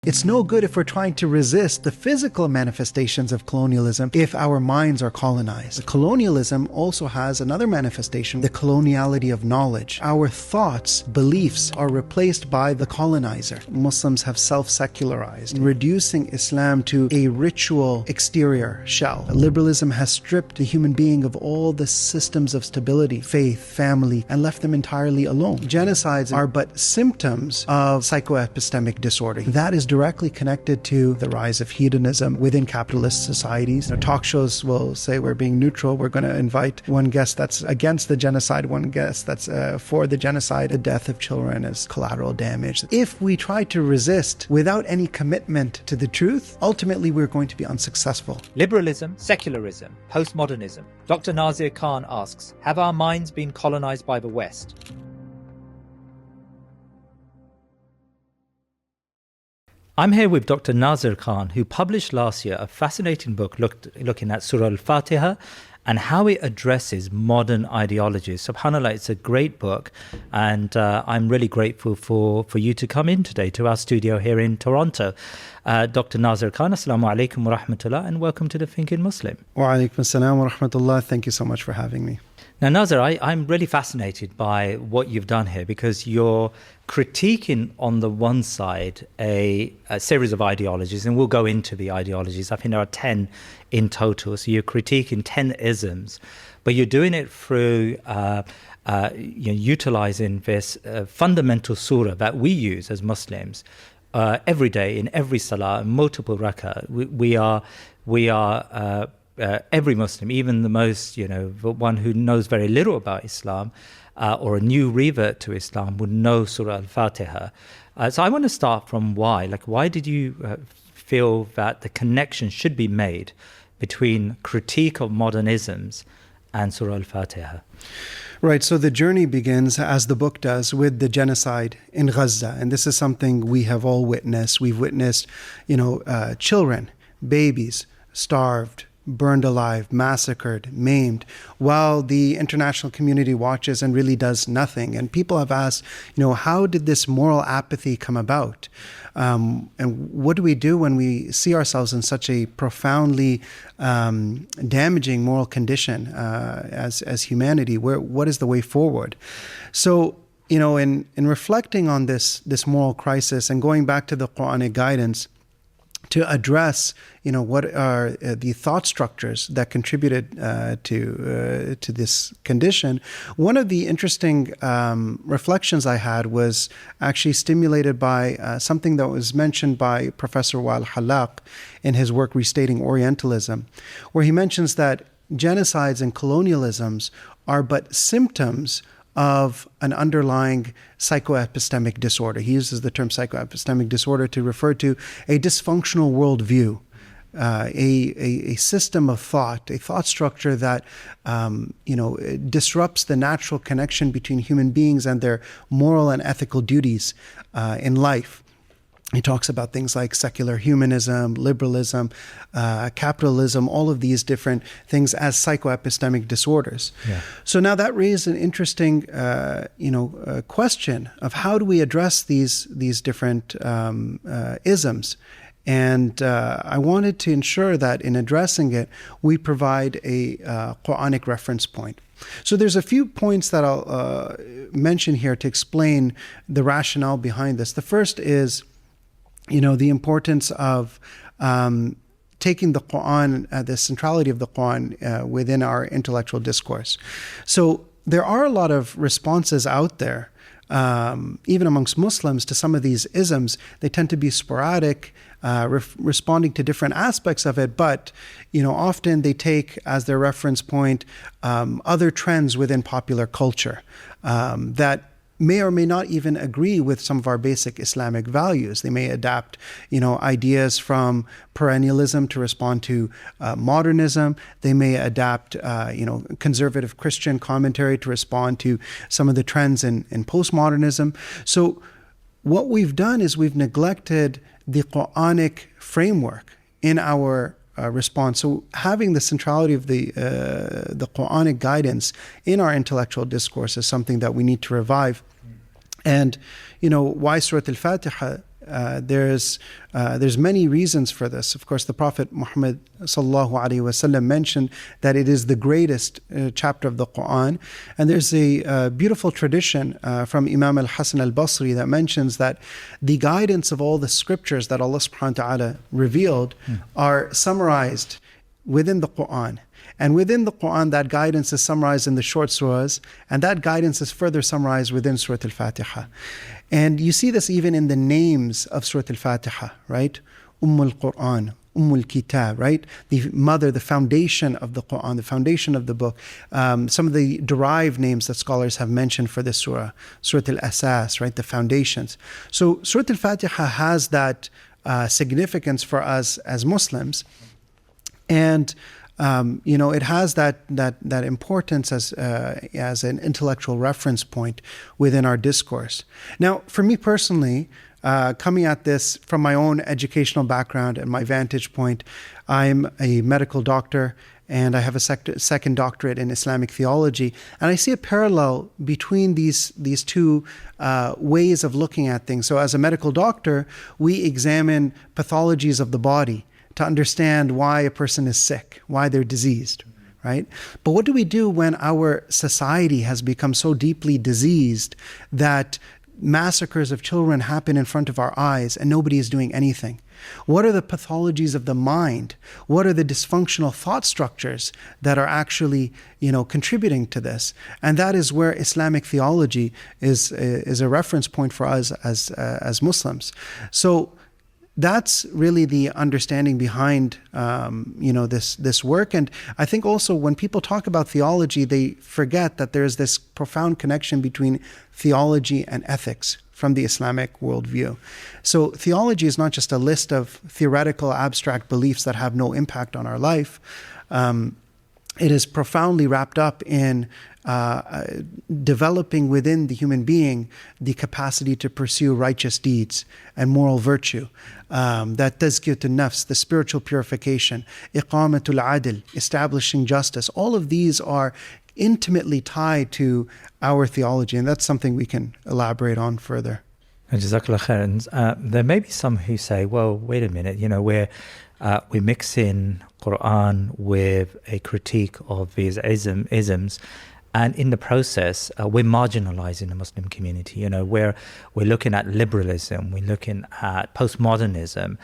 It's no good if we're trying to resist the physical manifestations of colonialism if our minds are colonized. Colonialism also has another manifestation, the coloniality of knowledge. Our thoughts, beliefs are replaced by the colonizer. Muslims have self-secularized, reducing Islam to a ritual exterior shell. Liberalism has stripped the human being of all the systems of stability, faith, family, and left them entirely alone. Genocides are but symptoms of psychoepistemic disorder. That is directly connected to the rise of hedonism within capitalist societies. Talk shows will say we're being neutral. We're going to invite one guest that's against the genocide, one guest that's for the genocide. The death of children is collateral damage. If we try to resist without any commitment to the truth, ultimately we're going to be unsuccessful. Liberalism, secularism, postmodernism. Dr. Nazir Khan asks, have our minds been colonized by the West? I'm here with Dr. Nazir Khan, who published last year a fascinating book looking at Surah Al-Fatiha and how it addresses modern ideologies. SubhanAllah, it's a great book, and I'm really grateful for you to come in today to our studio here in Toronto. Dr. Nazir Khan, Assalamu alaikum wa rahmatullah, and welcome to The Thinking Muslim. Wa alaikum assalam wa rahmatullah. Thank you so much for having me. Now, Nazir, I'm really fascinated by what you've done here, because you're critiquing on the one side a series of ideologies, and we'll go into the ideologies. I think there are 10 in total. So you're critiquing 10 isms, but you're doing it through utilizing this fundamental surah that we use as Muslims every day in every salah, multiple rak'ah. We are every Muslim, even the most, one who knows very little about Islam or a new revert to Islam, would know Surah Al-Fatiha. So I want to start from why. Why did you feel that the connection should be made between critique of modernisms and Surah Al-Fatiha? Right, so the journey begins, as the book does, with the genocide in Gaza. And this is something we have all witnessed. We've witnessed, children, babies, starved, burned alive, massacred, maimed, while the international community watches and really does nothing. And people have asked, how did this moral apathy come about? And what do we do when we see ourselves in such a profoundly damaging moral condition as humanity? What is the way forward? So, in reflecting on this moral crisis and going back to the Qur'anic guidance, to address, what are the thought structures that contributed to this condition. One of the interesting reflections I had was actually stimulated by something that was mentioned by Professor Wael Hallaq in his work Restating Orientalism, where he mentions that genocides and colonialisms are but symptoms of an underlying psychoepistemic disorder. He uses the term psychoepistemic disorder to refer to a dysfunctional worldview, a system of thought, a thought structure that disrupts the natural connection between human beings and their moral and ethical duties in life. He talks about things like secular humanism, liberalism, capitalism, all of these different things as psychoepistemic disorders. Yeah. So now that raises an interesting, question of how do we address these different isms. And I wanted to ensure that in addressing it, we provide a Qur'anic reference point. So there's a few points that I'll mention here to explain the rationale behind this. The first is, the importance of taking the Qur'an, the centrality of the Qur'an within our intellectual discourse. So there are a lot of responses out there, even amongst Muslims, to some of these isms. They tend to be sporadic, responding to different aspects of it, but often they take as their reference point other trends within popular culture that may or may not even agree with some of our basic Islamic values. They may adapt, ideas from perennialism to respond to modernism. They may adapt, conservative Christian commentary to respond to some of the trends in postmodernism. So what we've done is we've neglected the Qur'anic framework in our response. So having the centrality of the Qur'anic guidance in our intellectual discourse is something that we need to revive. And why Surah Al-Fatiha there's many reasons for this. Of course, the Prophet Muhammad sallallahu alaihi wasallam mentioned that it is the greatest chapter of the Qur'an, and there's a beautiful tradition from Imam al-Hasan al-Basri that mentions that the guidance of all the scriptures that Allah subhanahu wa ta'ala revealed are summarized within the Qur'an. And within the Qur'an, that guidance is summarized in the short surahs, and that guidance is further summarized within Surah Al-Fatiha. And you see this even in the names of Surah Al-Fatiha, right? Al-Qur'an, Al-Kitab, right? The mother, the foundation of the Qur'an, the foundation of the book. Some of the derived names that scholars have mentioned for this surah, Surah Al-Asas, right? The foundations. So Surah Al-Fatiha has that significance for us as Muslims. And it has that importance as an intellectual reference point within our discourse. Now, for me personally, coming at this from my own educational background and my vantage point, I'm a medical doctor and I have a second doctorate in Islamic theology, and I see a parallel between these two ways of looking at things. So, as a medical doctor, we examine pathologies of the body to understand why a person is sick, why they're diseased, right? But what do we do when our society has become so deeply diseased that massacres of children happen in front of our eyes and nobody is doing anything? What are the pathologies of the mind? What are the dysfunctional thought structures that are actually, contributing to this? And that is where Islamic theology is a reference point for us as Muslims. So that's really the understanding behind, this work. And I think also when people talk about theology, they forget that there's this profound connection between theology and ethics from the Islamic worldview. So theology is not just a list of theoretical, abstract beliefs that have no impact on our life. It is profoundly wrapped up in developing within the human being the capacity to pursue righteous deeds and moral virtue. That tazkiyatun nafs, the spiritual purification, iqamatul adl, establishing justice. All of these are intimately tied to our theology, and that's something we can elaborate on further. Jazakallah khair. There may be some who say, well, wait a minute, we mix in Qur'an with a critique of these isms, and in the process, we're marginalizing the Muslim community. We're looking at liberalism, we're looking at postmodernism,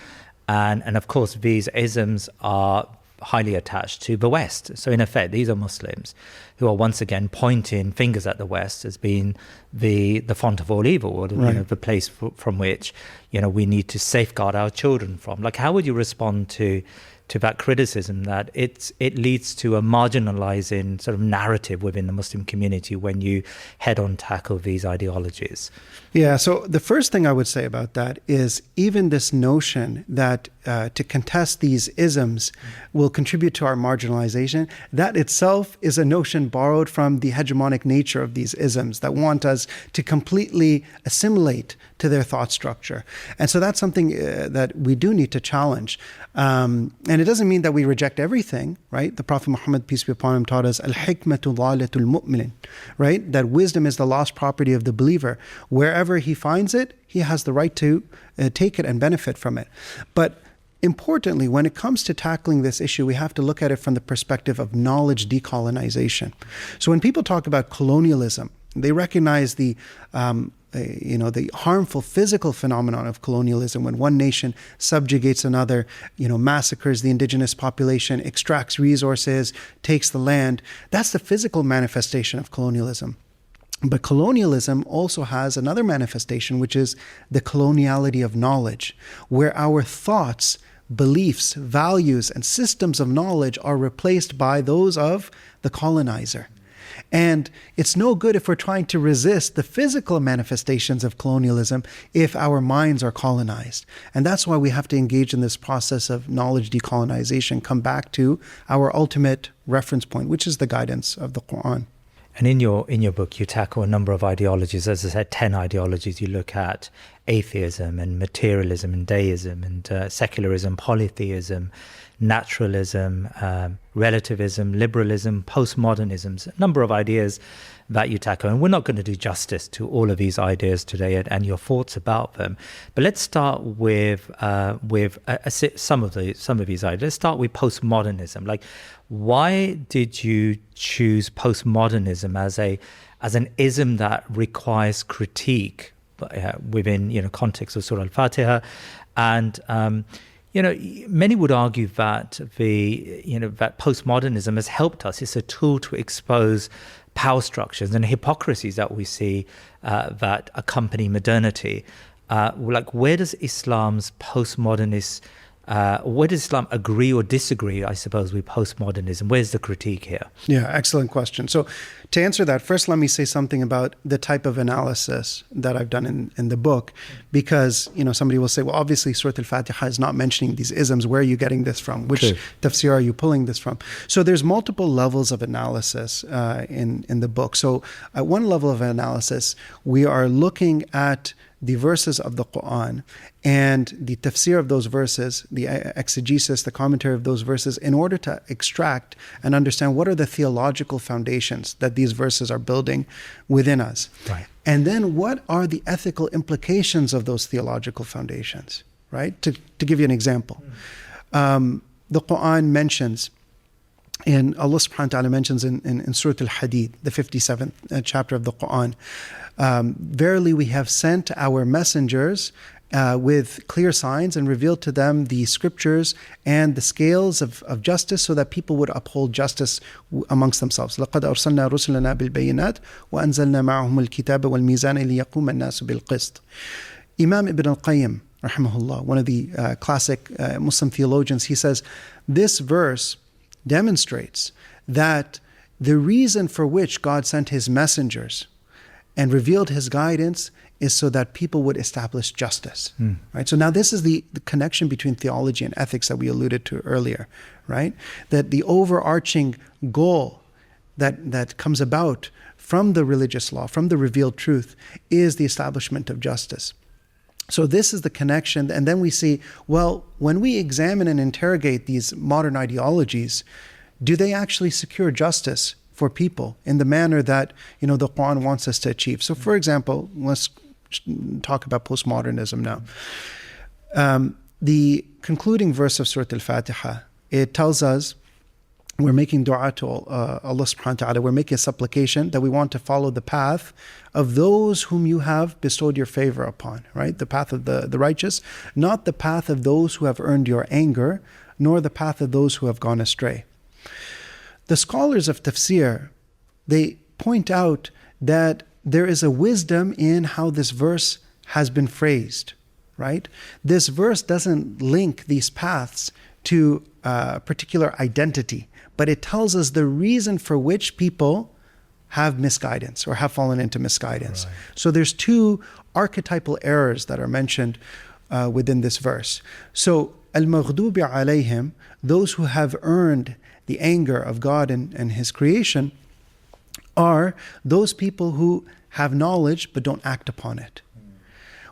and of course, these isms are highly attached to the West. So in effect, these are Muslims who are once again pointing fingers at the West as being the font of all evil, or the place from which we need to safeguard our children from. Like, how would you respond to that criticism that it leads to a marginalizing sort of narrative within the Muslim community when you head-on tackle these ideologies? Yeah, so the first thing I would say about that is even this notion that to contest these isms will contribute to our marginalization, that itself is a notion borrowed from the hegemonic nature of these isms that want us to completely assimilate to their thought structure. And so that's something that we do need to challenge. And it doesn't mean that we reject everything, right? The Prophet Muhammad, peace be upon him, taught us, al-hikmatu dhalatul mu'min, right? That wisdom is the lost property of the believer. Wherever he finds it, he has the right to take it and benefit from it. But importantly, when it comes to tackling this issue, we have to look at it from the perspective of knowledge decolonization. So when people talk about colonialism, they recognize the harmful physical phenomenon of colonialism, when one nation subjugates another, massacres the indigenous population, extracts resources, takes the land. That's the physical manifestation of colonialism. But colonialism also has another manifestation, which is the coloniality of knowledge, where our thoughts, beliefs, values, and systems of knowledge are replaced by those of the colonizer. And it's no good if we're trying to resist the physical manifestations of colonialism if our minds are colonized. And that's why we have to engage in this process of knowledge decolonization, come back to our ultimate reference point, which is the guidance of the Qur'an. And in your book, you tackle a number of ideologies. As I said, 10 ideologies you look at. atheism and materialism and deism and secularism, polytheism, naturalism, relativism, liberalism, postmodernism, a number of ideas that you tackle. And we're not going to do justice to all of these ideas today and your thoughts about them. But let's start with some of these ideas. Let's start with postmodernism. Like, why did you choose postmodernism as an ism that requires critique within context of Surah Al-Fatiha? And many would argue that that postmodernism has helped us. It's a tool to expose power structures and hypocrisies that we see that accompany modernity. Like, where does Islam's postmodernist, where does Islam agree or disagree, I suppose, with postmodernism? Where's the critique here? Yeah, excellent question. So to answer that, first let me say something about the type of analysis that I've done in the book, because somebody will say, well, obviously Surah Al-Fatiha is not mentioning these isms. Where are you getting this from? Which tafsir are you pulling this from? So there's multiple levels of analysis in the book. So at one level of analysis, we are looking at the verses of the Qur'an and the tafsir of those verses, the exegesis, the commentary of those verses, in order to extract and understand what are the theological foundations that these verses are building within us. Right. And then what are the ethical implications of those theological foundations, right? To give you an example, the Qur'an mentions, and Allah subhanahu wa ta'ala mentions in Surah Al-Hadid, the 57th chapter of the Qur'an, verily we have sent our messengers with clear signs and revealed to them the scriptures and the scales of justice, so that people would uphold justice amongst themselves. لَقَدْ أَرْسَلْنَا رُسُلَنَا بِالْبَيِّنَاتِ وَأَنزَلْنَا مَعَهُمُ الْكِتَابَ وَالْمِيزَانَ لِيَقُومَ النَّاسُ بِالْقِسْطِ. Imam Ibn al-Qayyim, rahimahullah, one of the classic Muslim theologians, he says, this verse demonstrates that the reason for which God sent his messengers and revealed his guidance is so that people would establish justice. Right? So now this is the connection between theology and ethics that we alluded to earlier, right? That the overarching goal that comes about from the religious law, from the revealed truth, is the establishment of justice. So this is the connection. And then we see, well, when we examine and interrogate these modern ideologies, do they actually secure justice for people in the manner that the Quran wants us to achieve? So for example, let's talk about postmodernism now. The concluding verse of Surah Al-Fatiha, it tells us, we're making dua to Allah subhanahu wa ta'ala, we're making a supplication that we want to follow the path of those whom you have bestowed your favor upon, right? The path of the righteous, not the path of those who have earned your anger, nor the path of those who have gone astray. The scholars of tafsir, they point out that there is a wisdom in how this verse has been phrased, right? This verse doesn't link these paths to a particular identity, but it tells us the reason for which people have misguidance or have fallen into misguidance. Right. So there's two archetypal errors that are mentioned within this verse. So al-maghdubi alayhim, those who have earned the anger of God and his creation, are those people who have knowledge but don't act upon it.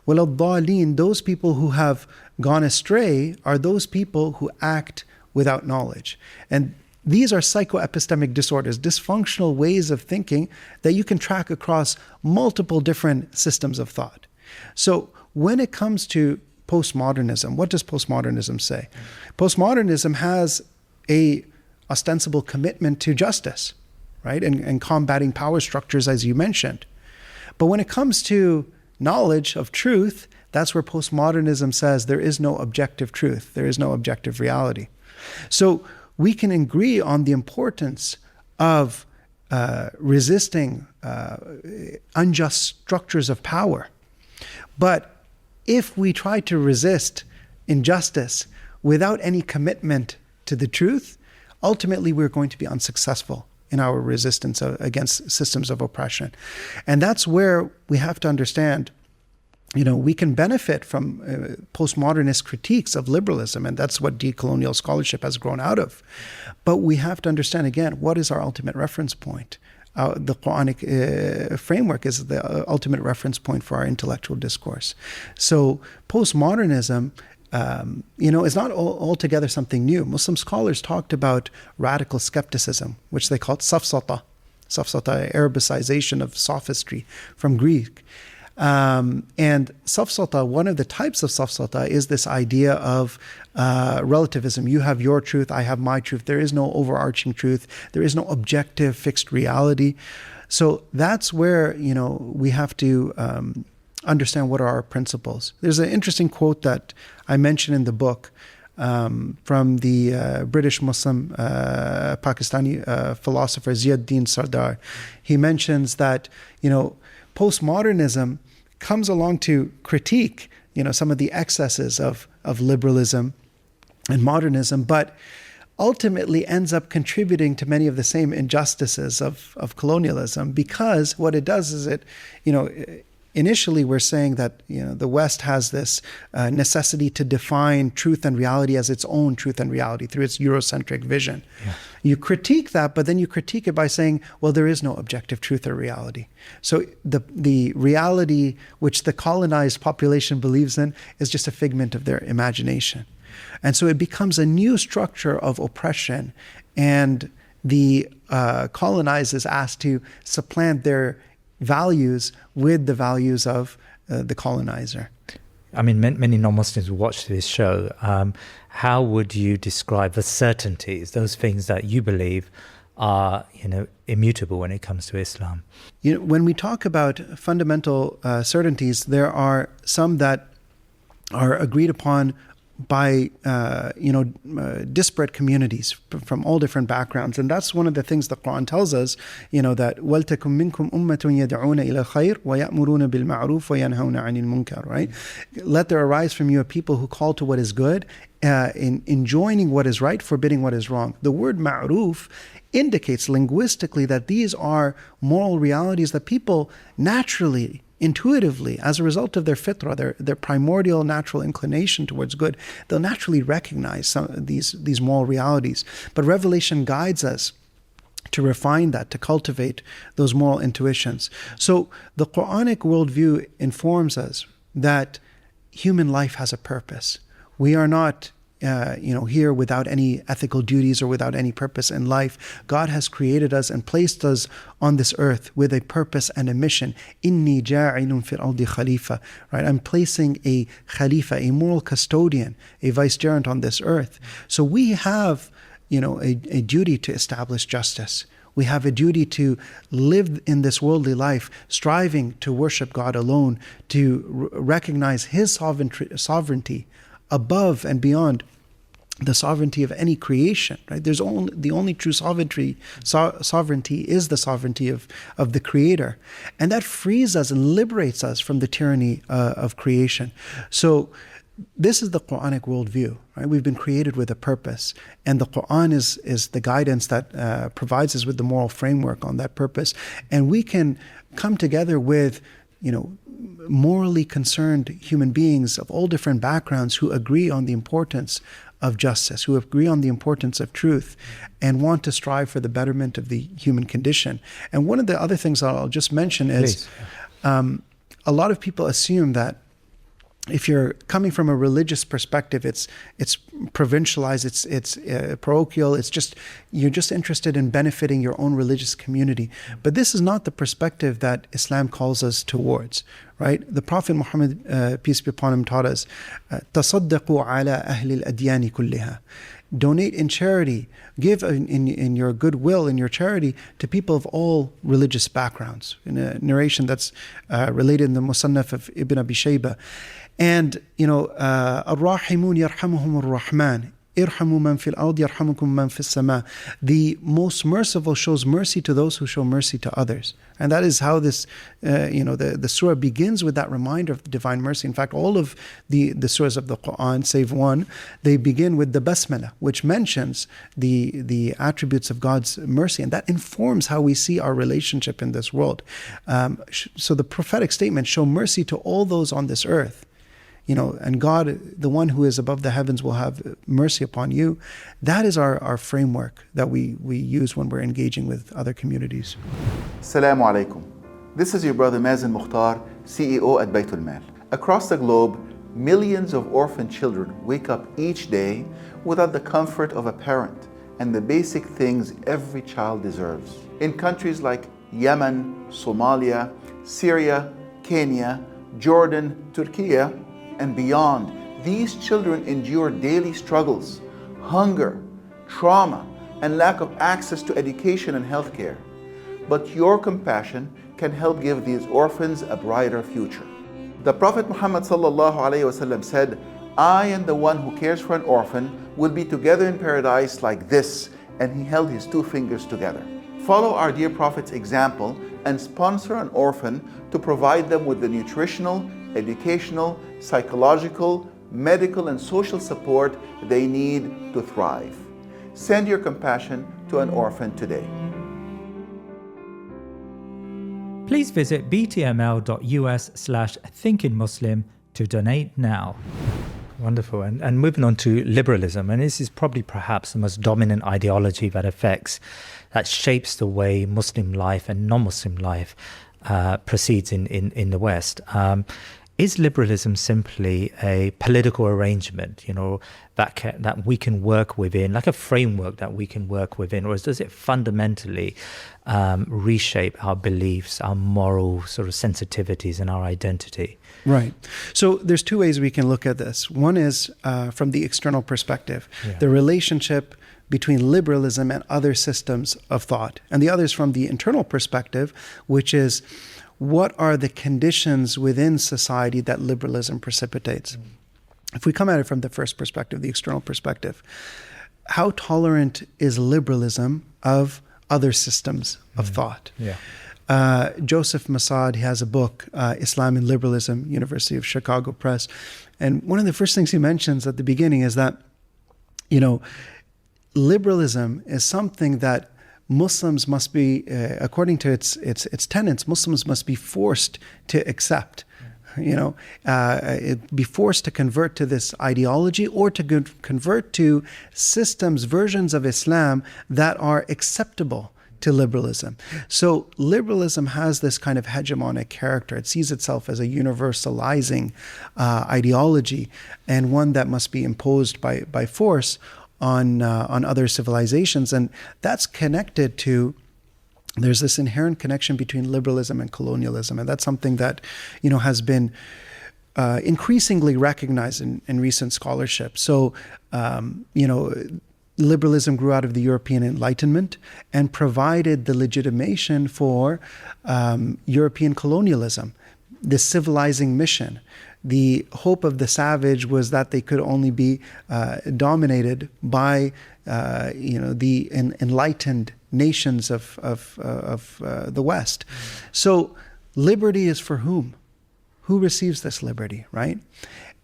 Wal-ad-dallin, those people who have gone astray are those people who act without knowledge. And these are psychoepistemic disorders, dysfunctional ways of thinking that you can track across multiple different systems of thought. So when it comes to postmodernism, what does postmodernism say? Postmodernism has a ostensible commitment to justice, right? And combating power structures, as you mentioned. But when it comes to knowledge of truth, that's where postmodernism says there is no objective truth, there is no objective reality. So we can agree on the importance of resisting unjust structures of power. But if we try to resist injustice without any commitment to the truth, ultimately we're going to be unsuccessful in our resistance against systems of oppression. And that's where we have to understand, we can benefit from postmodernist critiques of liberalism, and that's what decolonial scholarship has grown out of. But we have to understand, again, what is our ultimate reference point? the Qur'anic framework is the ultimate reference point for our intellectual discourse. So postmodernism, is not altogether something new. Muslim scholars talked about radical skepticism, which they called safsata, Arabicization of sophistry from Greek. And safsata, one of the types of safsata is this idea of relativism. You have your truth, I have my truth. There is no overarching truth. There is no objective fixed reality. So that's where, we have to understand what are our principles. There's an interesting quote that I mentioned in the book from the British Muslim Pakistani philosopher Ziauddin Sardar. He mentions that, postmodernism comes along to critique, some of the excesses of liberalism and modernism, but ultimately ends up contributing to many of the same injustices of colonialism, because what it does is initially we're saying that the West has this necessity to define truth and reality as its own truth and reality through its Eurocentric vision. Yeah. You critique that, but then you critique it by saying, well, there is no objective truth or reality. So the reality which the colonized population believes in is just a figment of their imagination. And so it becomes a new structure of oppression, and the colonized is asked to supplant their values with the values of the colonizer. I mean, many non-Muslims will watch this show. How would you describe the certainties, those things that you believe are, immutable when it comes to Islam? When we talk about fundamental certainties, there are some that are agreed upon by disparate communities from all different backgrounds, and that's one of the things the Quran tells us. That وَلْتَكُمْ مِنْكُمْ أُمَّةٌ يَدْعُونَ إِلَى الْخَيْرِ وَيَأْمُرُونَ بِالْمَعْرُوفِ وَيَنْهَوْنَ عَنِ الْمُنْكَرِ. Right? Let there arise from you a people who call to what is good, in enjoining what is right, forbidding what is wrong. The word ma'ruf indicates linguistically that these are moral realities that people naturally, intuitively, as a result of their fitrah, their primordial natural inclination towards good, they'll naturally recognize some of these moral realities. But revelation guides us to refine that, to cultivate those moral intuitions. So the Qur'anic worldview informs us that human life has a purpose. We are not here without any ethical duties or without any purpose in life. God has created us and placed us on this earth with a purpose and a mission. Inni ja'ilun fil ardi khalifa. Right? I'm placing a khalifa, a moral custodian, a vicegerent on this earth. So we have, a duty to establish justice. We have a duty to live in this worldly life, striving to worship God alone, to recognize His sovereignty above and beyond the sovereignty of any creation. Right? There's the only true sovereignty is the sovereignty of the Creator, and that frees us and liberates us from the tyranny of creation. So this is the Qur'anic worldview. Right? We've been created with a purpose, and the Qur'an is the guidance that provides us with the moral framework on that purpose, and we can come together with morally concerned human beings of all different backgrounds who agree on the importance of justice, who agree on the importance of truth, and want to strive for the betterment of the human condition. And one of the other things I'll just mention is a lot of people assume that if you're coming from a religious perspective, it's provincialized, it's parochial, you're just interested in benefiting your own religious community. But this is not the perspective that Islam calls us towards, right? The Prophet Muhammad, peace be upon him, taught us, "Tasaddaqu ala ahli al-adyani kulliha." Donate in charity, give in your goodwill, in your charity, to people of all religious backgrounds. In a narration that's related in the Musannaf of Ibn Abi Shaybah. And, Ar-Rahimun yarhamuhum ar-Rahman. Irhamu man fil ard yarhamukum man fis sama. The most merciful shows mercy to those who show mercy to others. And that is how this, the surah begins with that reminder of divine mercy. In fact, all of the surahs of the Qur'an, save one, they begin with the basmala, which mentions the attributes of God's mercy. And that informs how we see our relationship in this world. So the prophetic statement, show mercy to all those on this earth. and God, the one who is above the heavens, will have mercy upon you. That is our framework that we use when we're engaging with other communities. Assalamu alaikum. This is your brother Mazen Mukhtar, CEO at Baytul Mal. Across the globe, millions of orphan children wake up each day without the comfort of a parent and the basic things every child deserves. In countries like Yemen, Somalia, Syria, Kenya, Jordan, Turkey, and beyond, these children endure daily struggles, hunger, trauma, and lack of access to education and healthcare. But your compassion can help give these orphans a brighter future. The Prophet Muhammad ﷺ said, I and the one who cares for an orphan will be together in paradise like this, and he held his two fingers together. Follow our dear Prophet's example and sponsor an orphan to provide them with the nutritional, educational, psychological, medical, and social support they need to thrive. Send your compassion to an orphan today. Please visit btml.us/thinkingmuslim to donate now. Wonderful. And moving on to liberalism, and this is probably perhaps the most dominant ideology that shapes the way Muslim life and non-Muslim life proceeds in the West. Is liberalism simply a political arrangement, that we can work within, like a framework that we can work within, or does it fundamentally reshape our beliefs, our moral sort of sensitivities, and our identity? Right. So there's two ways we can look at this. One is from the external perspective, the relationship between liberalism and other systems of thought, and the other is from the internal perspective, which is what are the conditions within society that liberalism precipitates? If we come at it from the first perspective, the external perspective, how tolerant is liberalism of other systems of thought? Joseph Massad has a book, Islam and Liberalism, University of Chicago Press. And one of the first things he mentions at the beginning is that, liberalism is something that Muslims must be, according to its tenets, Muslims must be forced to accept, be forced to convert to this ideology or to convert to systems, versions of Islam that are acceptable to liberalism. So liberalism has this kind of hegemonic character. It sees itself as a universalizing ideology, and one that must be imposed by force on other civilizations. And that's connected to, there's this inherent connection between liberalism and colonialism. And that's something that, has been increasingly recognized in recent scholarship. So, liberalism grew out of the European Enlightenment and provided the legitimation for European colonialism, the civilizing mission. The hope of the savage was that they could only be dominated by, the enlightened nations of the West. So liberty is for whom? Who receives this liberty, right?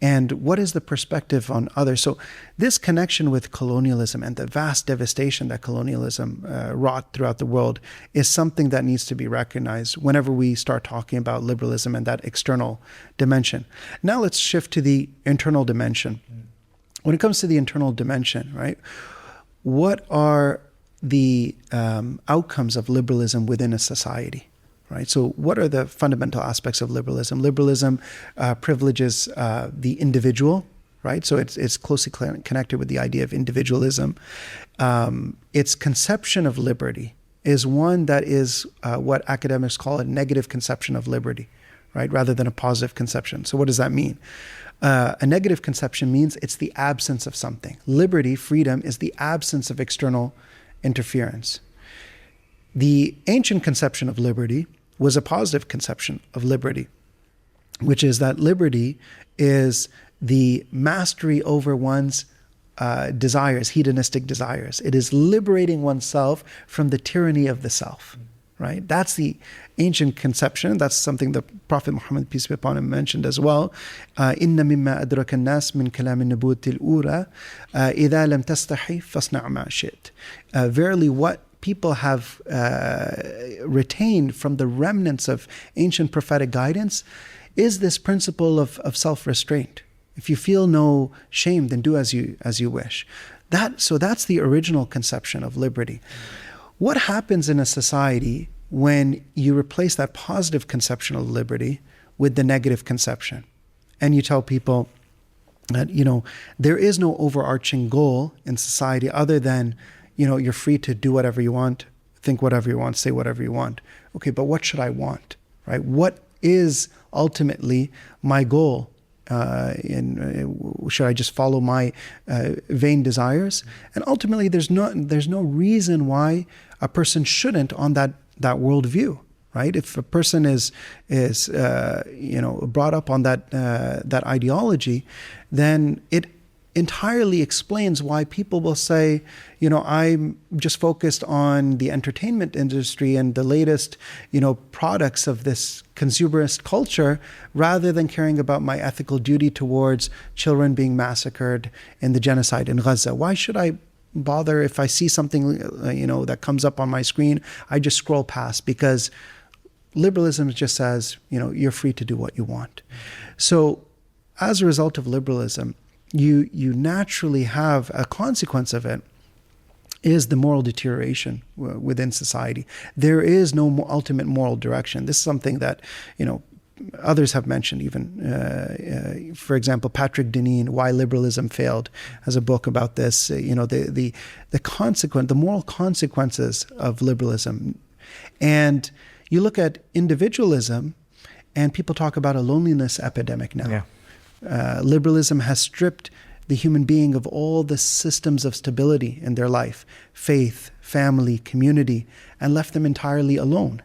And what is the perspective on others? So this connection with colonialism and the vast devastation that colonialism wrought throughout the world is something that needs to be recognized whenever we start talking about liberalism and that external dimension. Now let's shift to the internal dimension. When it comes to the internal dimension, right, what are the outcomes of liberalism within a society? Right. So what are the fundamental aspects of liberalism? Liberalism privileges the individual, right? So it's closely connected with the idea of individualism. Its conception of liberty is one that is what academics call a negative conception of liberty, right? Rather than a positive conception. So what does that mean? A negative conception means it's the absence of something. Liberty, freedom, is the absence of external interference. The ancient conception of liberty was a positive conception of liberty, which is that liberty is the mastery over one's desires, hedonistic desires. It is liberating oneself from the tyranny of the self, right? That's the ancient conception. That's something the Prophet Muhammad, peace be upon him, mentioned as well. إِنَّ مِمَّا أَدْرَكَ النَّاسِ مِنْ كَلَامِ النُّبُوَّةِ الْأُولَى إِذَا لَمْ تَسْتَحِي فَاصْنَعْ مَا شِئْتَ. Verily, what people have retained from the remnants of ancient prophetic guidance is this principle of self-restraint, If you feel no shame, then do as you wish. So that's the original conception of liberty. What happens in a society when you replace that positive conception of liberty with the negative conception? And you tell people that, there is no overarching goal in society other than, you're free to do whatever you want, think whatever you want, say whatever you want. Okay, but what should I want, right? What is ultimately my goal? Should I just follow my vain desires? And ultimately, there's no reason why a person shouldn't on that worldview, right? If a person is brought up on that ideology, then it entirely explains why people will say, I'm just focused on the entertainment industry and the latest, products of this consumerist culture, rather than caring about my ethical duty towards children being massacred in the genocide in Gaza. Why should I bother if I see something, that comes up on my screen? I just scroll past, because liberalism just says, you're free to do what you want. So as a result of liberalism, you naturally have a consequence of it is the moral deterioration within society. There is no ultimate moral direction. This is something that, others have mentioned even. For example, Patrick Deneen, Why Liberalism Failed, has a book about this. The moral consequences of liberalism. And you look at individualism, and people talk about a loneliness epidemic now. Yeah. Liberalism has stripped the human being of all the systems of stability in their life, faith, family, community, and left them entirely alone.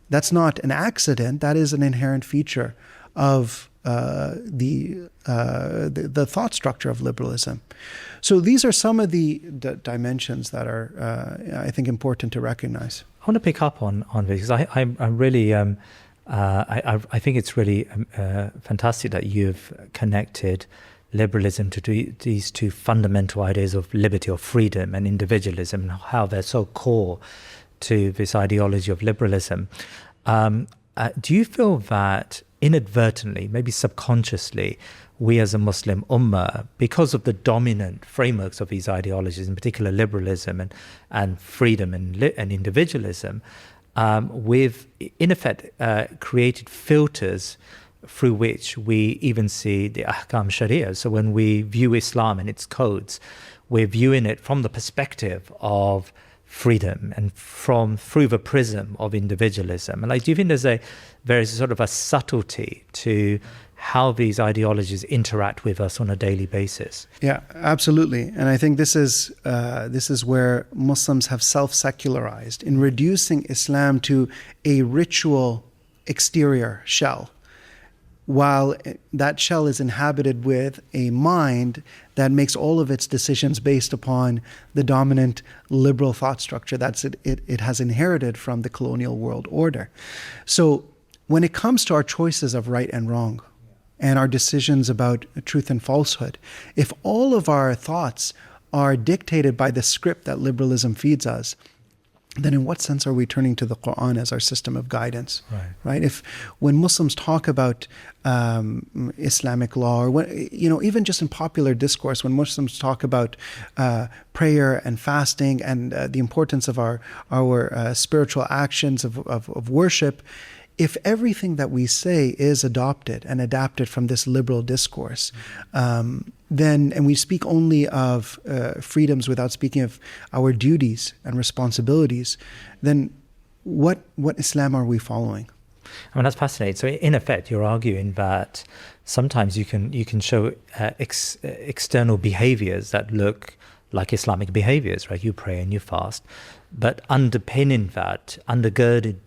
That's not an accident. That is an inherent feature of the thought structure of liberalism. So these are some of the dimensions that are, I think, important to recognize. I want to pick up on this, because I'm really... I think it's really fantastic that you've connected liberalism to these two fundamental ideas of liberty or freedom and individualism, and how they're so core to this ideology of liberalism. Do you feel that inadvertently, maybe subconsciously, we as a Muslim ummah, because of the dominant frameworks of these ideologies, in particular liberalism and freedom and individualism, we've in effect created filters through which we even see the ahkam sharia. So when we view Islam and its codes, we're viewing it from the perspective of freedom and through the prism of individualism. And do you think there's sort of a subtlety to how these ideologies interact with us on a daily basis? Yeah, absolutely. And I think this is where Muslims have self-secularized in reducing Islam to a ritual exterior shell, while that shell is inhabited with a mind that makes all of its decisions based upon the dominant liberal thought structure that it has inherited from the colonial world order. So when it comes to our choices of right and wrong, and our decisions about truth and falsehood, if all of our thoughts are dictated by the script that liberalism feeds us, then in what sense are we turning to the Qur'an as our system of guidance? Right? If when Muslims talk about Islamic law, or even just in popular discourse, when Muslims talk about prayer and fasting and the importance of our spiritual actions of worship, if everything that we say is adopted and adapted from this liberal discourse, and we speak only of freedoms without speaking of our duties and responsibilities, then what Islam are we following? I mean, that's fascinating. So in effect, you're arguing that sometimes you can show external behaviors that look like Islamic behaviors, right? You pray and you fast. But undergirding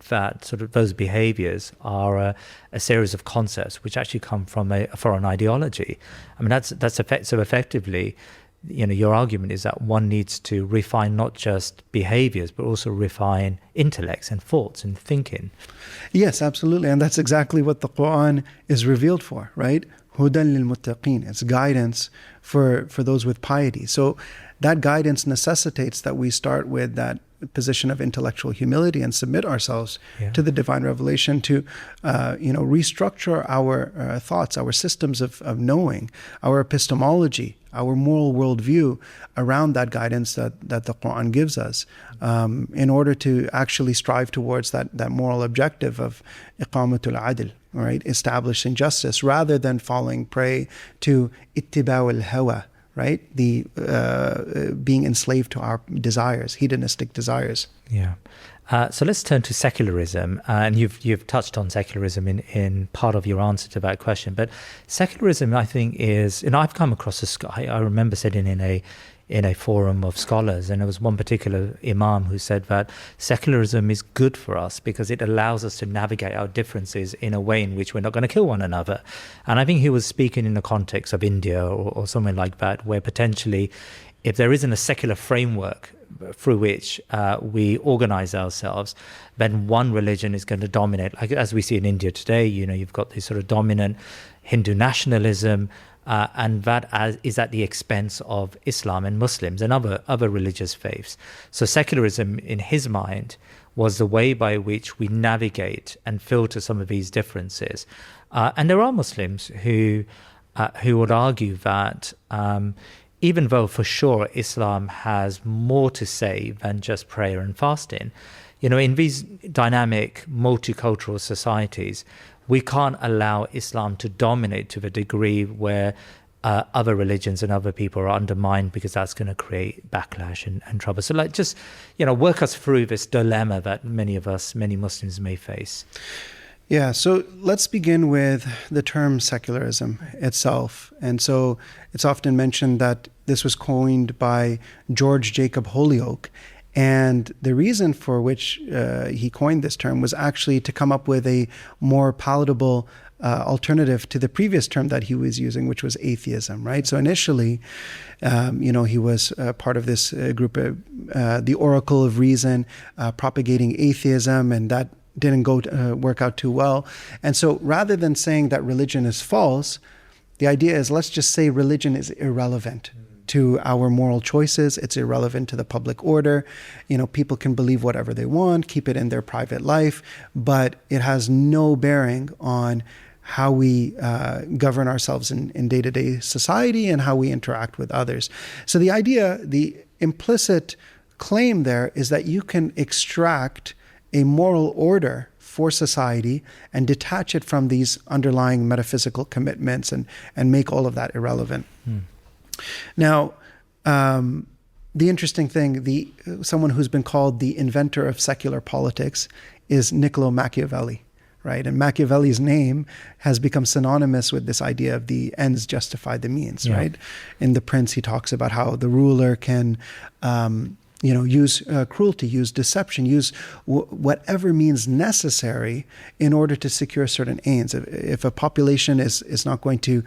that, sort of those behaviors are a series of concepts which actually come from a foreign ideology. I mean, so effectively, your argument is that one needs to refine not just behaviors, but also refine intellects and thoughts and thinking. Yes, absolutely. And that's exactly what the Qur'an is revealed for, right? Hudan lil-muttaqin. It's guidance for those with piety. So that guidance necessitates that we start with that position of intellectual humility and submit ourselves to the divine revelation to, restructure our thoughts, our systems of knowing, our epistemology, our moral worldview around that guidance that the Qur'an gives us, in order to actually strive towards that moral objective of iqamatul adl, right? Establishing justice, rather than falling prey to ittiba'u al-hawa, right? The being enslaved to our desires, hedonistic desires. Yeah. So let's turn to secularism, and you've touched on secularism in part of your answer to that question. But secularism, I think, is, I've come across I remember sitting in a forum of scholars, and there was one particular imam who said that secularism is good for us because it allows us to navigate our differences in a way in which we're not going to kill one another. And I think he was speaking in the context of India or something like that, where potentially, if there isn't a secular framework through which we organize ourselves, then one religion is going to dominate. Like as we see in India today, you've got this sort of dominant Hindu nationalism, and that is at the expense of Islam and Muslims and other religious faiths. So secularism, in his mind, was the way by which we navigate and filter some of these differences. And there are Muslims who would argue that even though for sure Islam has more to say than just prayer and fasting, in these dynamic multicultural societies, we can't allow Islam to dominate to the degree where other religions and other people are undermined, because that's going to create backlash and trouble. So work us through this dilemma that many Muslims may face. Yeah, so let's begin with the term secularism itself. And so it's often mentioned that this was coined by George Jacob Holyoake. And the reason for which he coined this term was actually to come up with a more palatable alternative to the previous term that he was using, which was atheism, right? So initially, he was part of this group, the Oracle of Reason, propagating atheism, and that didn't work out too well. And so rather than saying that religion is false, the idea is, let's just say religion is irrelevant to our moral choices. It's irrelevant to the public order. People can believe whatever they want, keep it in their private life, but it has no bearing on how we govern ourselves in day-to-day society and how we interact with others. So the implicit claim there is that you can extract a moral order for society and detach it from these underlying metaphysical commitments and make all of that irrelevant. Now, the interesting thing, someone who's been called the inventor of secular politics is Niccolo Machiavelli, right? And Machiavelli's name has become synonymous with this idea of the ends justify the means, right? In The Prince, he talks about how the ruler can use cruelty, use deception, use whatever means necessary in order to secure certain aims. If a population is not going to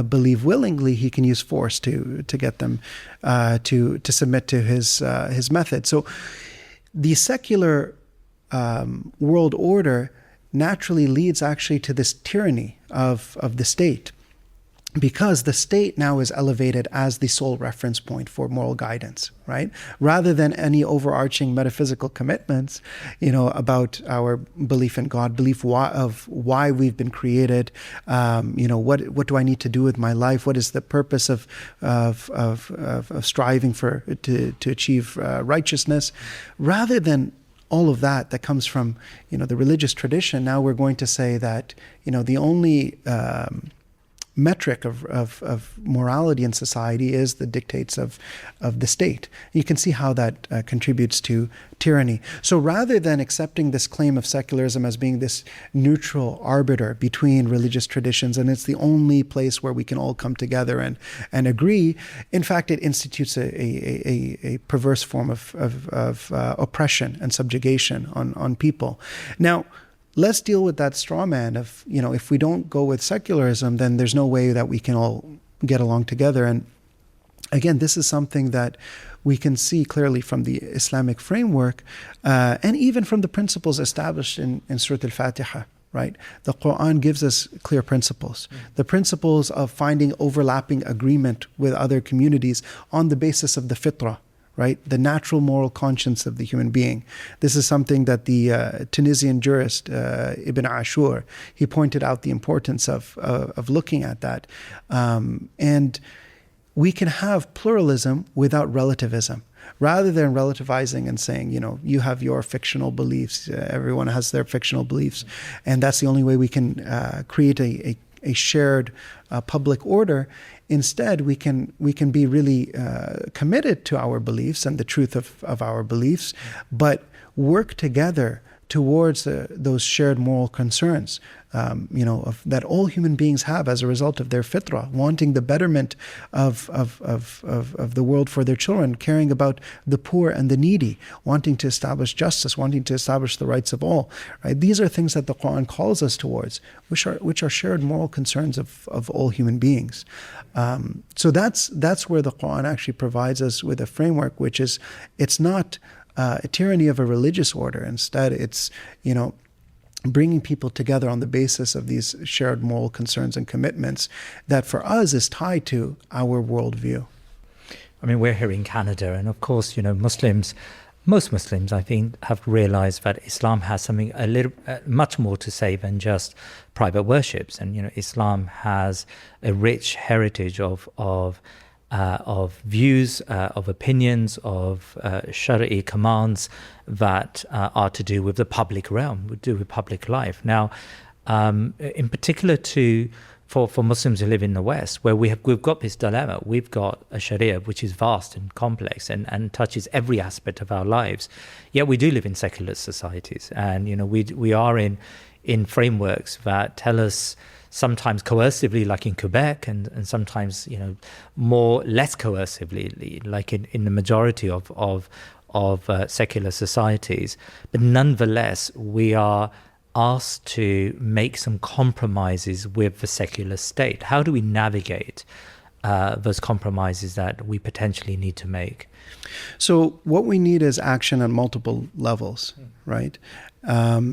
believe willingly, he can use force to get them to submit to his method. So the secular world order naturally leads actually to this tyranny of the state, because the state now is elevated as the sole reference point for moral guidance, right? Rather than any overarching metaphysical commitments, about our belief in God, belief of why we've been created, what do I need to do with my life? What is the purpose of striving to achieve righteousness? Rather than all of that comes from, the religious tradition, now we're going to say that, the only metric of morality in society is the dictates of the state. You can see how that contributes to tyranny. So rather than accepting this claim of secularism as being this neutral arbiter between religious traditions, and it's the only place where we can all come together and agree, in fact, it institutes a perverse form of oppression and subjugation on people. Now, let's deal with that straw man of, if we don't go with secularism, then there's no way that we can all get along together. And again, this is something that we can see clearly from the Islamic framework, and even from the principles established in Surah Al-Fatiha, right? The Qur'an gives us clear principles. The principles of finding overlapping agreement with other communities on the basis of the fitrah, right? The natural moral conscience of the human being. This is something that the Tunisian jurist Ibn Ashur, he pointed out the importance of looking at that. And we can have pluralism without relativism. Rather than relativizing and saying, you have your fictional beliefs, everyone has their fictional beliefs, and that's the only way we can create a shared public order. Instead, we can be really committed to our beliefs and the truth of our beliefs, but work together towards those shared moral concerns, that all human beings have as a result of their fitrah, wanting the betterment of the world for their children, caring about the poor and the needy, wanting to establish justice, wanting to establish the rights of all. Right? These are things that the Qur'an calls us towards, which are shared moral concerns of all human beings. So that's where the Qur'an actually provides us with a framework, which is, it's not a tyranny of a religious order. Instead, it's, bringing people together on the basis of these shared moral concerns and commitments that for us is tied to our worldview. I mean, we're here in Canada, and of course, most Muslims, I think, have realized that Islam has something much more to say than just private worships. And, Islam has a rich heritage of views, of opinions, of Shari'i commands that are to do with the public realm, to do with public life. Now, in particular for Muslims who live in the West, where we've got this dilemma. We've got a Sharia which is vast and complex and touches every aspect of our lives. Yet we do live in secular societies, and we are in frameworks that tell us, sometimes coercively, like in Quebec, and sometimes less coercively, like in the majority of secular societies. But nonetheless, we are asked to make some compromises with the secular state. How do we navigate those compromises that we potentially need to make? So what we need is action on multiple levels, right?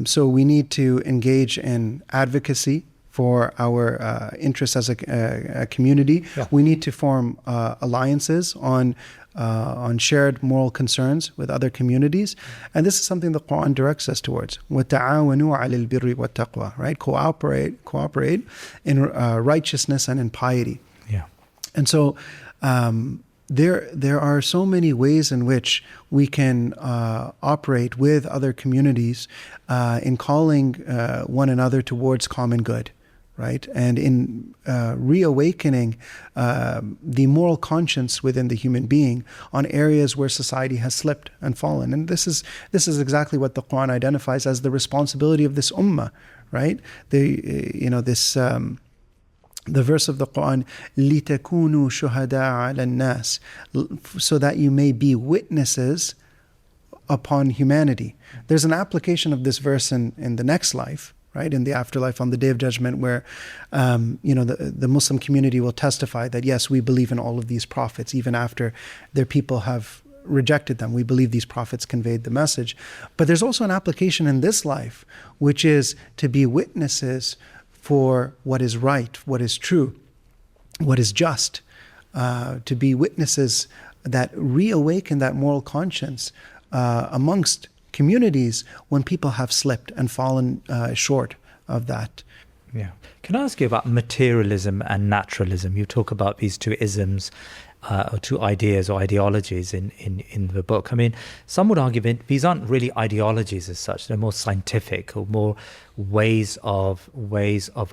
So we need to engage in advocacy for our interests as a community. Yeah. We need to form alliances on shared moral concerns with other communities. And this is something the Qur'an directs us towards. وَتَعَاوَنُوا عَلَى الْبِرِّ وَالتَّقْوَى, right? Cooperate in righteousness and in piety. Yeah. And so there are so many ways in which we can operate with other communities in calling one another towards common good. Right, and in reawakening the moral conscience within the human being on areas where society has slipped and fallen, and this is exactly what the Quran identifies as the responsibility of this ummah. Right, the verse of the Quran, لِتَكُونُوا شُهَدَاءَ عَلَى النَّاسِ, so that you may be witnesses upon humanity. There's an application of this verse in the next life. Right, in the afterlife, on the Day of Judgment, where the Muslim community will testify that yes, we believe in all of these prophets, even after their people have rejected them. We believe these prophets conveyed the message. But there's also an application in this life, which is to be witnesses for what is right, what is true, what is just, to be witnesses that reawaken that moral conscience amongst communities when people have slipped and fallen short of that. Yeah. Can I ask you about materialism and naturalism? You talk about these two isms, or two ideas or ideologies in the book. I mean, some would argue that these aren't really ideologies as such. They're more scientific, or more ways of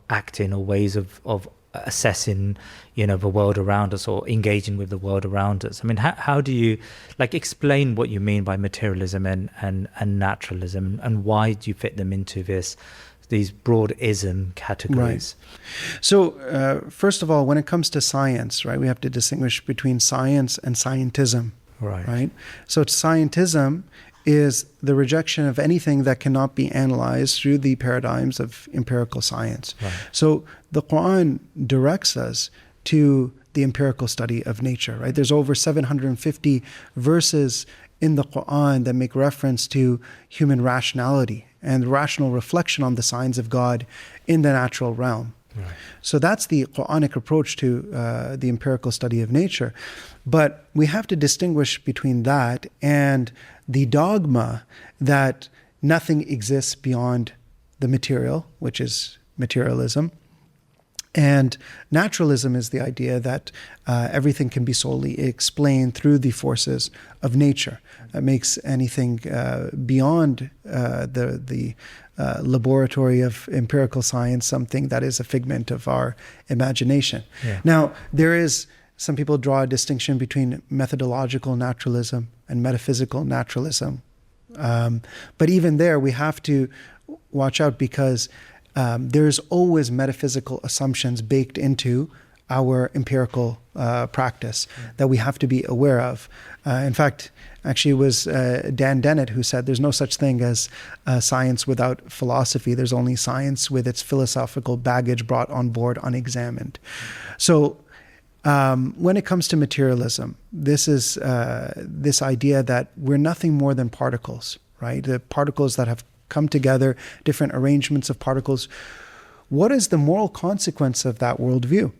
acting, or ways of assessing, the world around us, or engaging with the world around us. I mean, how do you explain what you mean by materialism and naturalism, and why do you fit them into these broad ism categories? Right. So first of all, when it comes to science, right, we have to distinguish between science and scientism. Right. So scientism is the rejection of anything that cannot be analyzed through the paradigms of empirical science. Right. So the Quran directs us to the empirical study of nature, right? There's over 750 verses in the Qur'an that make reference to human rationality and rational reflection on the signs of God in the natural realm. Right. So that's the Qur'anic approach to the empirical study of nature. But we have to distinguish between that and the dogma that nothing exists beyond the material, which is materialism. And naturalism is the idea that everything can be solely explained through the forces of nature. That makes anything beyond the laboratory of empirical science something that is a figment of our imagination. Yeah. Now, some people draw a distinction between methodological naturalism and metaphysical naturalism. But even there, we have to watch out because there's always metaphysical assumptions baked into our empirical practice that we have to be aware of. In fact, actually it was Dan Dennett who said there's no such thing as science without philosophy. There's only science with its philosophical baggage brought on board unexamined. So when it comes to materialism, this is this idea that we're nothing more than particles, right? The particles that have come together, different arrangements of particles. What is the moral consequence of that worldview?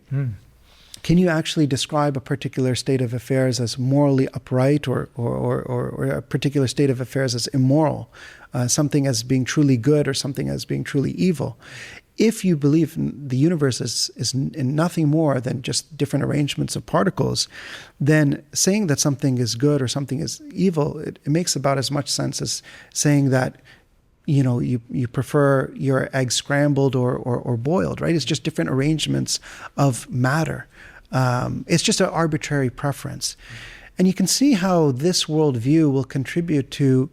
Can you actually describe a particular state of affairs as morally upright or a particular state of affairs as immoral, something as being truly good or something as being truly evil? If you believe the universe is in nothing more than just different arrangements of particles, then saying that something is good or something is evil, it makes about as much sense as saying that you prefer your eggs scrambled or boiled, right? It's just different arrangements of matter. It's just an arbitrary preference. And you can see how this worldview will contribute to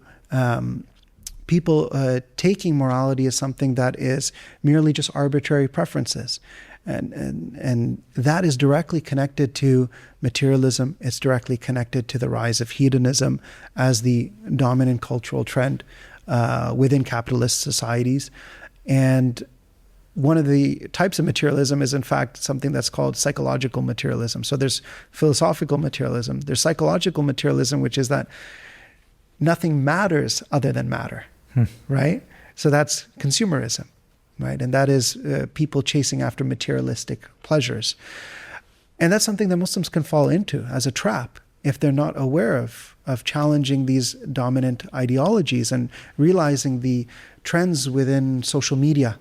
people taking morality as something that is merely just arbitrary preferences. And that is directly connected to materialism. It's directly connected to the rise of hedonism as the dominant cultural trend within capitalist societies. And one of the types of materialism is, in fact, something that's called psychological materialism. So there's philosophical materialism. There's psychological materialism, which is that nothing matters other than matter, right? So that's consumerism, right? And that is people chasing after materialistic pleasures. And that's something that Muslims can fall into as a trap if they're not aware of challenging these dominant ideologies and realizing the trends within social media,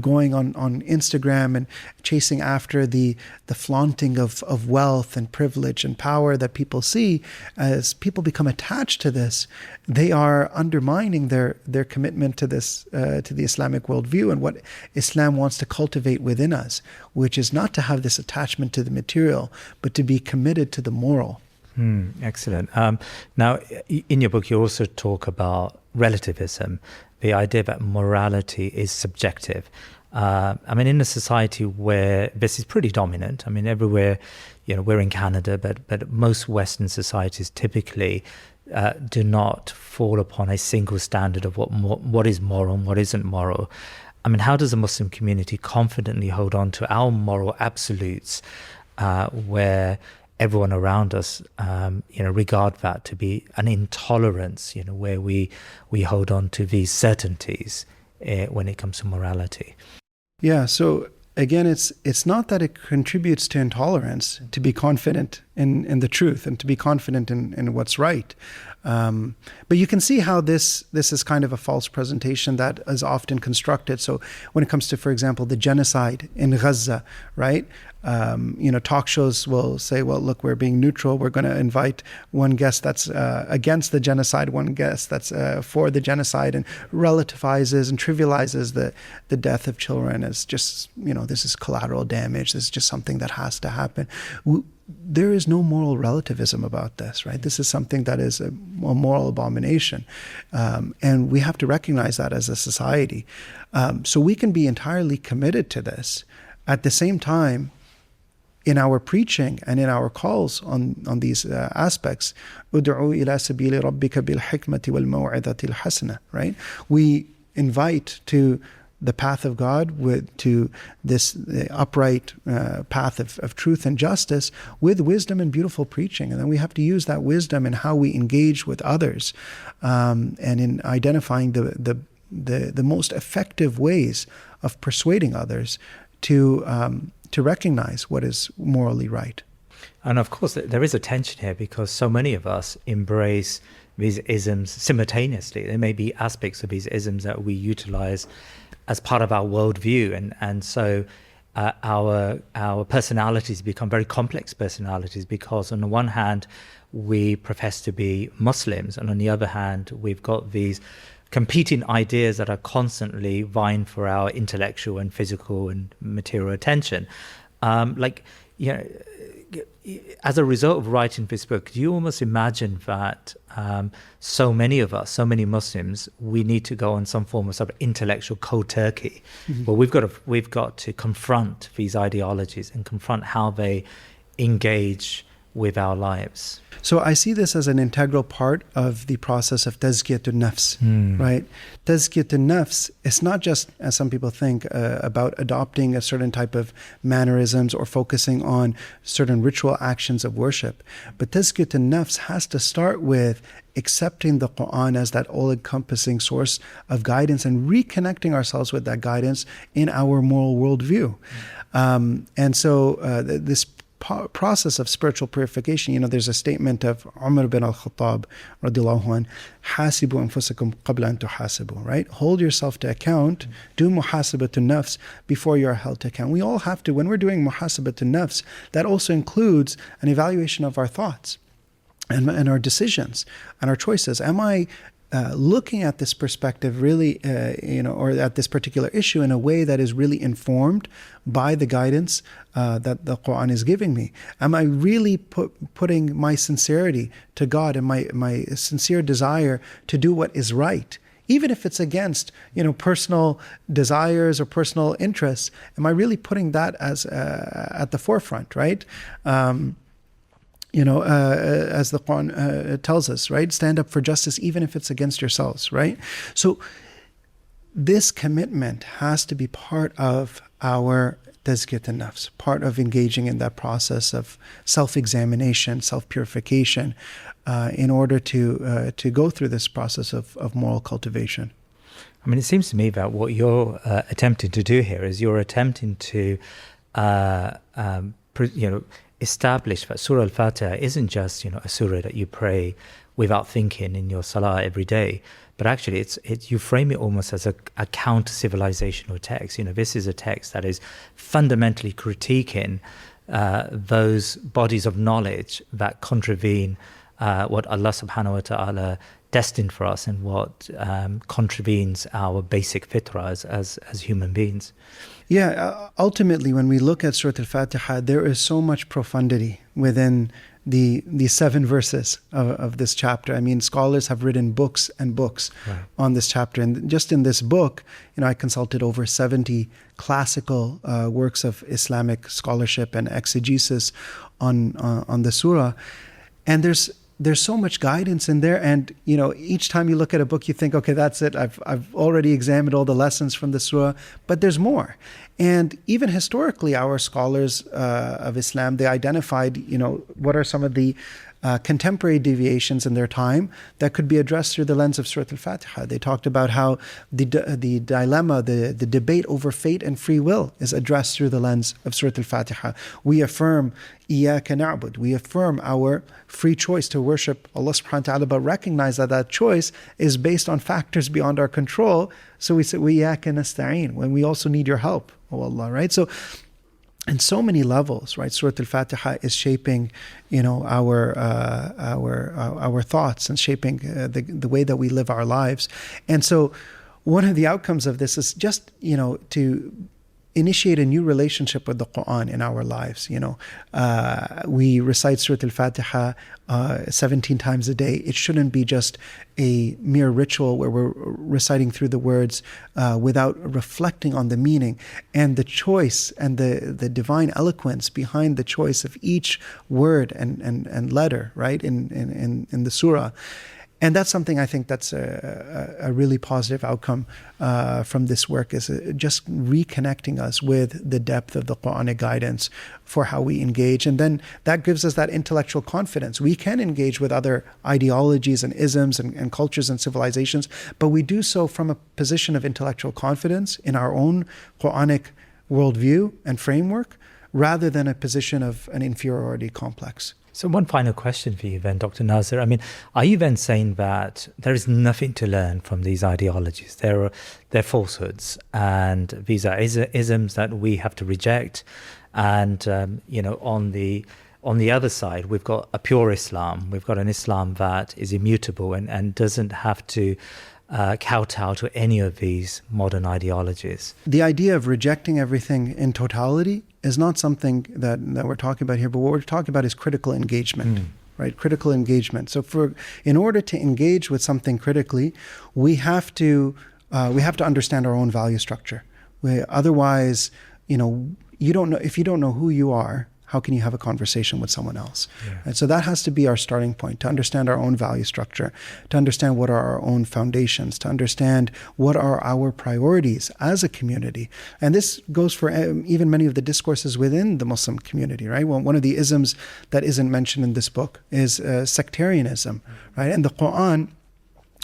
going on Instagram and chasing after the flaunting of wealth and privilege and power that people see. As people become attached to this, they are undermining their commitment to this, to the Islamic worldview and what Islam wants to cultivate within us, which is not to have this attachment to the material, but to be committed to the moral. Excellent. Now, in your book, you also talk about relativism, the idea that morality is subjective. In a society where this is pretty dominant, everywhere, we're in Canada, but most Western societies typically do not fall upon a single standard of what is moral and what isn't moral. How does a Muslim community confidently hold on to our moral absolutes where everyone around us, regard that to be an intolerance, where we hold on to these certainties when it comes to morality? Yeah, so again, it's not that it contributes to intolerance to be confident in the truth and to be confident in what's right. But you can see how this is kind of a false presentation that is often constructed. So when it comes to, for example, the genocide in Gaza, right? Talk shows will say, well, look, we're being neutral. We're going to invite one guest that's against the genocide, one guest that's for the genocide, and relativizes and trivializes the death of children as just, this is collateral damage. This is just something that has to happen. There is no moral relativism about this, right? This is something that is a moral abomination. And we have to recognize that as a society. So we can be entirely committed to this. At the same time, in our preaching and in our calls on these aspects, ud'u ila sabili rabbika bil hikmati wal maw'idati al hasana, right? We invite to the path of God to this upright path of truth and justice with wisdom and beautiful preaching. And then we have to use that wisdom in how we engage with others, and in identifying the most effective ways of persuading others to recognize what is morally right. And of course, there is a tension here because so many of us embrace these isms simultaneously. There may be aspects of these isms that we utilize as part of our worldview, and so our personalities become very complex personalities because on the one hand we profess to be Muslims, and on the other hand we've got these competing ideas that are constantly vying for our intellectual and physical and material attention. As a result of writing this book, do you almost imagine that so many of us, so many Muslims, we need to go on some form of sort of intellectual cold turkey? Mm-hmm. Well, we've got to confront these ideologies and confront how they engage with our lives. So I see this as an integral part of the process of tazkiyatun nafs, right? Tazkiyatun nafs, it's not just, as some people think, about adopting a certain type of mannerisms or focusing on certain ritual actions of worship. But tazkiyatun nafs has to start with accepting the Qur'an as that all-encompassing source of guidance and reconnecting ourselves with that guidance in our moral worldview. And so this process of spiritual purification, there's a statement of Umar bin al-Khattab radiallahu anh, hasibu anfusakum qabla an tuhasibu, right? Hold yourself to account, do muhasabatun nafs before you are held to account. We all have to, when we're doing muhasabatun nafs, that also includes an evaluation of our thoughts and our decisions and our choices. Am I looking at this perspective really, or at this particular issue in a way that is really informed by the guidance that the Qur'an is giving me? Am I really putting my sincerity to God and my sincere desire to do what is right? Even if it's against, personal desires or personal interests, am I really putting that as at the forefront, right? As the Quran tells us, right? Stand up for justice even if it's against yourselves, right? So this commitment has to be part of our tazkiyat an-nafs, part of engaging in that process of self-examination, self-purification, in order to go through this process of moral cultivation. I mean, it seems to me that what you're attempting to do here is you're attempting to, establish that Surah Al-Fatiha isn't just, a surah that you pray without thinking in your salah every day, but actually you frame it almost as a counter-civilizational text. This is a text that is fundamentally critiquing those bodies of knowledge that contravene what Allah subhanahu wa ta'ala destined for us and what contravenes our basic fitrah as human beings. Yeah, ultimately, when we look at Surah Al-Fatiha, there is so much profundity within the 7 verses of this chapter. I mean, scholars have written books and books on this chapter. And just in this book, I consulted over 70 classical works of Islamic scholarship and exegesis on the surah. And there's so much guidance in there, and each time you look at a book, you think, okay, that's it. I've already examined all the lessons from the surah, but there's more. And even historically, our scholars of Islam, they identified, what are some of the contemporary deviations in their time that could be addressed through the lens of Surah Al-Fatiha. They talked about how the dilemma, the debate over fate and free will is addressed through the lens of Surah Al-Fatiha. We affirm Iyaka na'bud. We affirm our free choice to worship Allah subhanahu wa ta'ala, but recognize that choice is based on factors beyond our control. So we say, Iyaka nasta'een, when we also need your help, oh Allah, right? So in so many levels, right, Surah Al-Fatiha is shaping, our thoughts and shaping the way that we live our lives. And so one of the outcomes of this is just, to initiate a new relationship with the Qur'an in our lives. We recite Surah Al-Fatiha 17 times a day. It shouldn't be just a mere ritual where we're reciting through the words without reflecting on the meaning and the choice and the divine eloquence behind the choice of each word and letter, right, in the surah. And that's something I think that's a really positive outcome from this work, is just reconnecting us with the depth of the Qur'anic guidance for how we engage. And then that gives us that intellectual confidence. We can engage with other ideologies and isms and cultures and civilizations, but we do so from a position of intellectual confidence in our own Qur'anic worldview and framework, rather than a position of an inferiority complex. So one final question for you then, Dr. Nazir. I mean, are you then saying that there is nothing to learn from these ideologies? They're falsehoods, and these are isms that we have to reject. And on the other side, we've got a pure Islam. We've got an Islam that is immutable and doesn't have to kowtow to any of these modern ideologies. The idea of rejecting everything in totality is not something that we're talking about here, but what we're talking about is critical engagement, right? Critical engagement. So in order to engage with something critically, we have to understand our own value structure. Otherwise, you don't know, if you don't know who you are, how can you have a conversation with someone else? Yeah. And so that has to be our starting point, to understand our own value structure, to understand what are our own foundations, to understand what are our priorities as a community. And this goes for even many of the discourses within the Muslim community, right? Well, one of the isms that isn't mentioned in this book is sectarianism, right? And the Qur'an,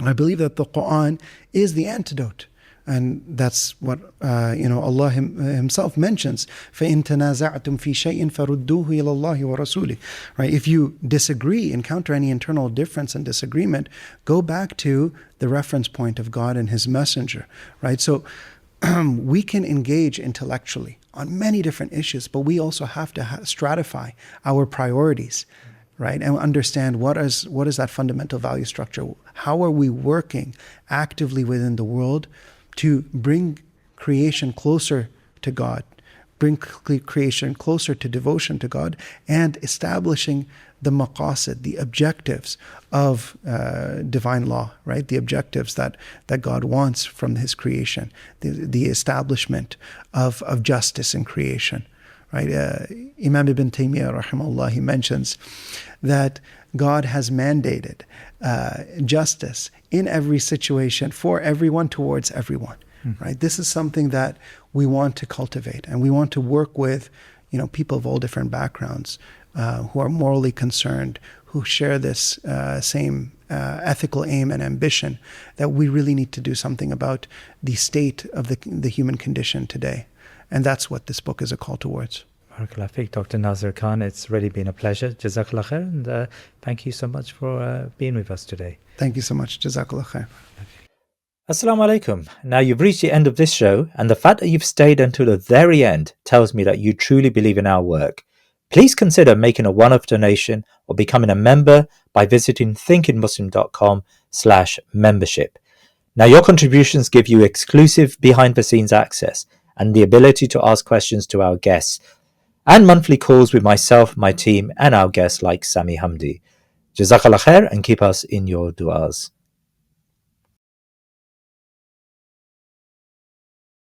I believe that the Qur'an is the antidote. And that's what Allah Himself mentions. فَإِن تَنَازَعْتُمْ فِي شَيْءٍ فَرُدُّوهُ إِلَى اللَّهِ وَرَسُولِهِ. Right? If you disagree, encounter any internal difference and disagreement, go back to the reference point of God and His Messenger. Right? So we can engage intellectually on many different issues, but we also have to stratify our priorities. Right, and understand what is that fundamental value structure. How are we working actively within the world to bring creation closer to God, bring creation closer to devotion to God, and establishing the maqasid, the objectives of divine law, right? The objectives that God wants from His creation, the establishment of justice in creation. Right? Imam Ibn Taymiyyah, rahimahullah, he mentions that God has mandated justice in every situation for everyone towards everyone. Right? This is something that we want to cultivate, and we want to work with, people of all different backgrounds who are morally concerned, who share this same ethical aim and ambition, that we really need to do something about the state of the human condition today. And that's what this book is a call towards. Barakallah Fiqh, Dr. Nazir Khan, it's really been a pleasure. Jazakallah khair, and thank you so much for being with us today. Thank you so much. Jazakallah khair. Assalamu alaikum. Now you've reached the end of this show, and the fact that you've stayed until the very end tells me that you truly believe in our work. Please consider making a one-off donation or becoming a member by visiting thinkingmuslim.com/membership. Now your contributions give you exclusive behind-the-scenes access and the ability to ask questions to our guests, and monthly calls with myself, my team, and our guests like Sami Hamdi. Jazakallah khair, and keep us in your du'as.